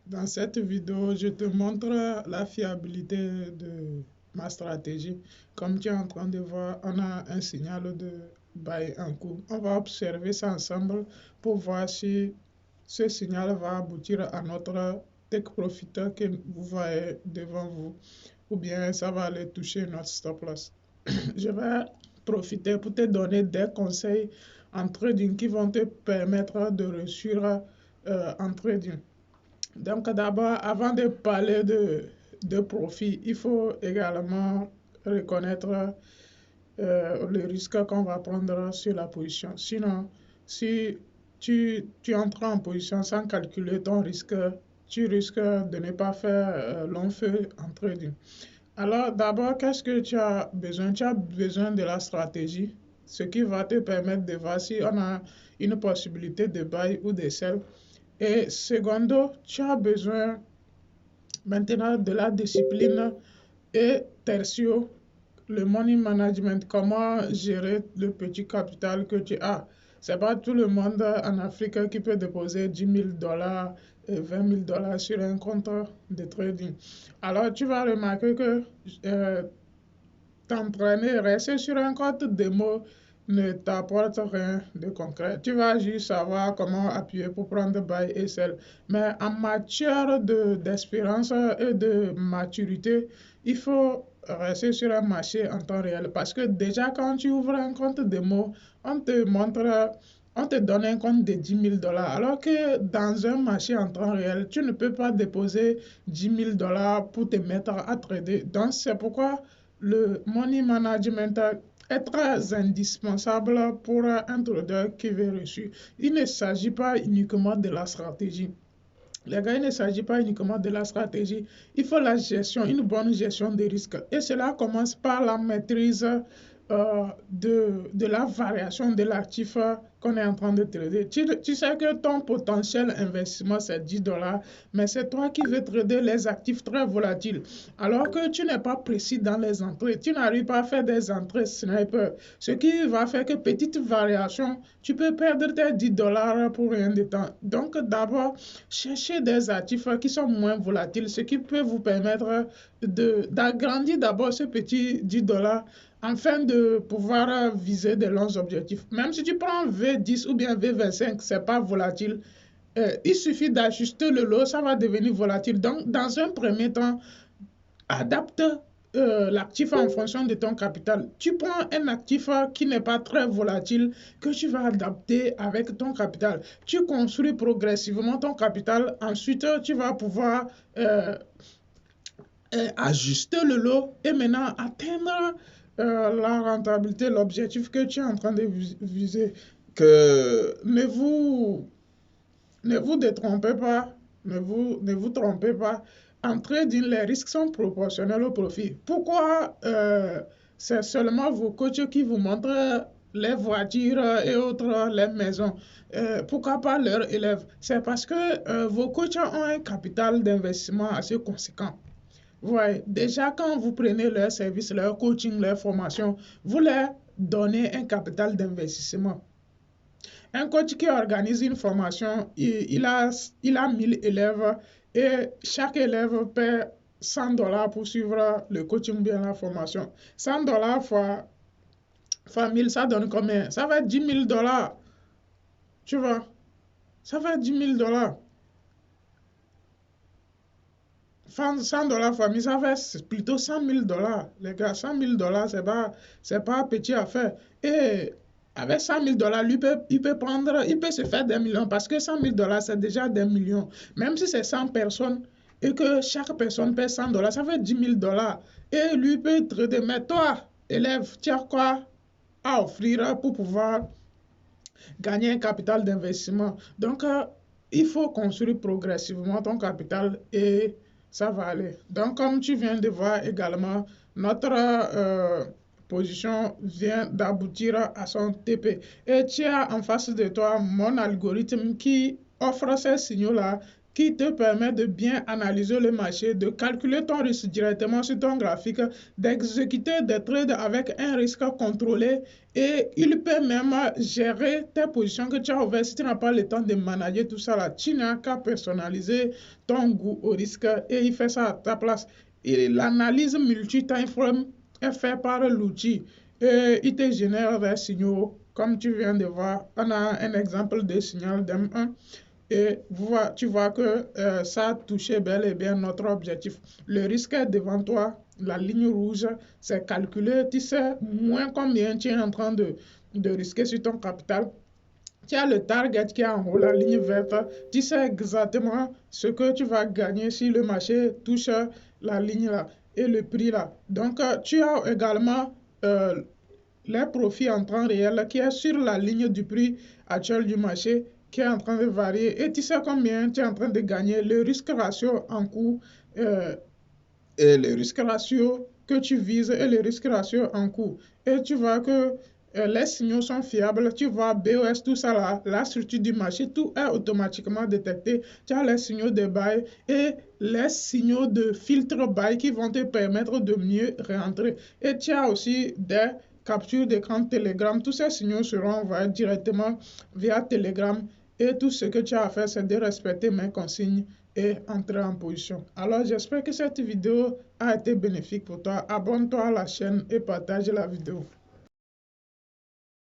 Dans cette vidéo, je te montre la fiabilité de ma stratégie. Comme tu es en train de voir, on a un signal de buy en cours. On va observer ça ensemble pour voir si ce signal va aboutir à notre take profit que vous voyez devant vous ou bien ça va aller toucher notre stop loss. Je vais profiter pour te donner des conseils en trading qui vont te permettre de réussir en trading. Donc d'abord, avant de parler de profit, il faut également reconnaître le risque qu'on va prendre sur la position. Sinon, si tu entres en position sans calculer ton risque, tu risques de ne pas faire long feu en trading. Alors d'abord, qu'est-ce que tu as besoin? Tu as besoin de la stratégie, ce qui va te permettre de voir si on a une possibilité de buy ou de sell. Et secondo, tu as besoin maintenant de la discipline. Et tertio, le money management, comment gérer le petit capital que tu as. C'est pas tout le monde en Afrique qui peut déposer 10 000 $ et 20 000 $ sur un compte de trading. Alors tu vas remarquer que euh, t'entraîner, rester sur un compte démo ne t'apporte rien de concret. Tu vas juste savoir comment appuyer pour prendre buy et sell. Mais en matière d'espérance et de maturité, il faut rester sur un marché en temps réel. Parce que déjà, quand tu ouvres un compte démo, on te montre, on te donne un compte de 10 000 $. Alors que dans un marché en temps réel, tu ne peux pas déposer 10 000 $ pour te mettre à trader. Donc, c'est pourquoi le money management est très indispensable pour un trader qui veut réussir. Il ne s'agit pas uniquement de la stratégie. Les gars, il ne s'agit pas uniquement de la stratégie. Il faut la gestion, une bonne gestion des risques. Et cela commence par la maîtrise de la variation de l'actif qu'on est en train de trader. Tu sais que ton potentiel investissement, c'est 10 $, mais c'est toi qui veux trader les actifs très volatiles. Alors que tu n'es pas précis dans les entrées. Tu n'arrives pas à faire des entrées sniper. Ce qui va faire que petite variation, tu peux perdre tes 10 $ pour rien de temps. Donc d'abord, cherchez des actifs qui sont moins volatiles, ce qui peut vous permettre d'agrandir d'abord ce petit 10 $ afin de pouvoir viser de longs objectifs. Même si tu prends V10 ou bien V25, ce n'est pas volatile. Il suffit d'ajuster le lot, ça va devenir volatile. Donc, dans un premier temps, adapte l'actif en fonction de ton capital. Tu prends un actif qui n'est pas très volatile, que tu vas adapter avec ton capital. Tu construis progressivement ton capital. Ensuite, tu vas pouvoir ajuster le lot et maintenant atteindre la rentabilité, l'objectif que tu es en train de viser. Que ne vous détrompez pas, ne vous trompez pas. En trading, les risques sont proportionnels au profit. Pourquoi c'est seulement vos coachs qui vous montrent les voitures et autres, les maisons? Pourquoi pas leurs élèves? C'est parce que vos coachs ont un capital d'investissement assez conséquent. Ouais, déjà, quand vous prenez leur service, leur coaching, leur formation, vous leur donnez un capital d'investissement. Un coach qui organise une formation, il a 1000 élèves et chaque élève paie 100 $ pour suivre le coaching ou bien la formation. 100 $ fois 1000, ça donne combien? Ça va être 10 000 $. Tu vois? Ça va être 10 000 $. 100 $ fois 1000, ça fait plutôt 100 000 $. Les gars, 100 000 $, c'est pas petit à faire. Et avec 100 000 $, il peut se faire des millions parce que 100 000 $, c'est déjà des millions. Même si c'est 100 personnes et que chaque personne paie 100 $, ça fait 10 000 $. Et lui peut trader. Mais toi, élève, tu as quoi à offrir pour pouvoir gagner un capital d'investissement? Donc, il faut construire progressivement ton capital et ça va aller. Donc, comme tu viens de voir également, notre position vient d'aboutir à son TP. Et tu as en face de toi mon algorithme qui offre ces signaux-là qui te permettent de bien analyser le marché, de calculer ton risque directement sur ton graphique, d'exécuter des trades avec un risque contrôlé et il peut même gérer tes positions que tu as ouvertes. Si tu n'as pas le temps de manager tout ça là, tu n'as qu'à personnaliser ton goût au risque et il fait ça à ta place. Et l'analyse multi-time frame est faite par l'outil et il te génère des signaux comme tu viens de voir. On a un exemple de signal d'M1 et tu vois que ça a touché bel et bien notre objectif. Le risque est devant toi, la ligne rouge, c'est calculé, tu sais moins combien tu es en train de risquer sur ton capital. Tu as le target qui est en haut, la ligne verte, tu sais exactement ce que tu vas gagner si le marché touche la ligne là et le prix là. Donc, tu as également les profits en temps réel qui est sur la ligne du prix actuel du marché qui est en train de varier et tu sais combien tu es en train de gagner, le risque ratio en cours euh, et le risque ratio que tu vises et le risque ratio en cours. Et tu vois que les signaux sont fiables, tu vois BOS, tout ça là, la structure du marché, tout est automatiquement détecté. Tu as les signaux de buy et les signaux de filtre buy qui vont te permettre de mieux rentrer. Et tu as aussi des captures d'écran Telegram. Tous ces signaux seront envoyés directement via Telegram. Et tout ce que tu as à faire, c'est de respecter mes consignes et entrer en position. Alors, j'espère que cette vidéo a été bénéfique pour toi. Abonne-toi à la chaîne et partage la vidéo.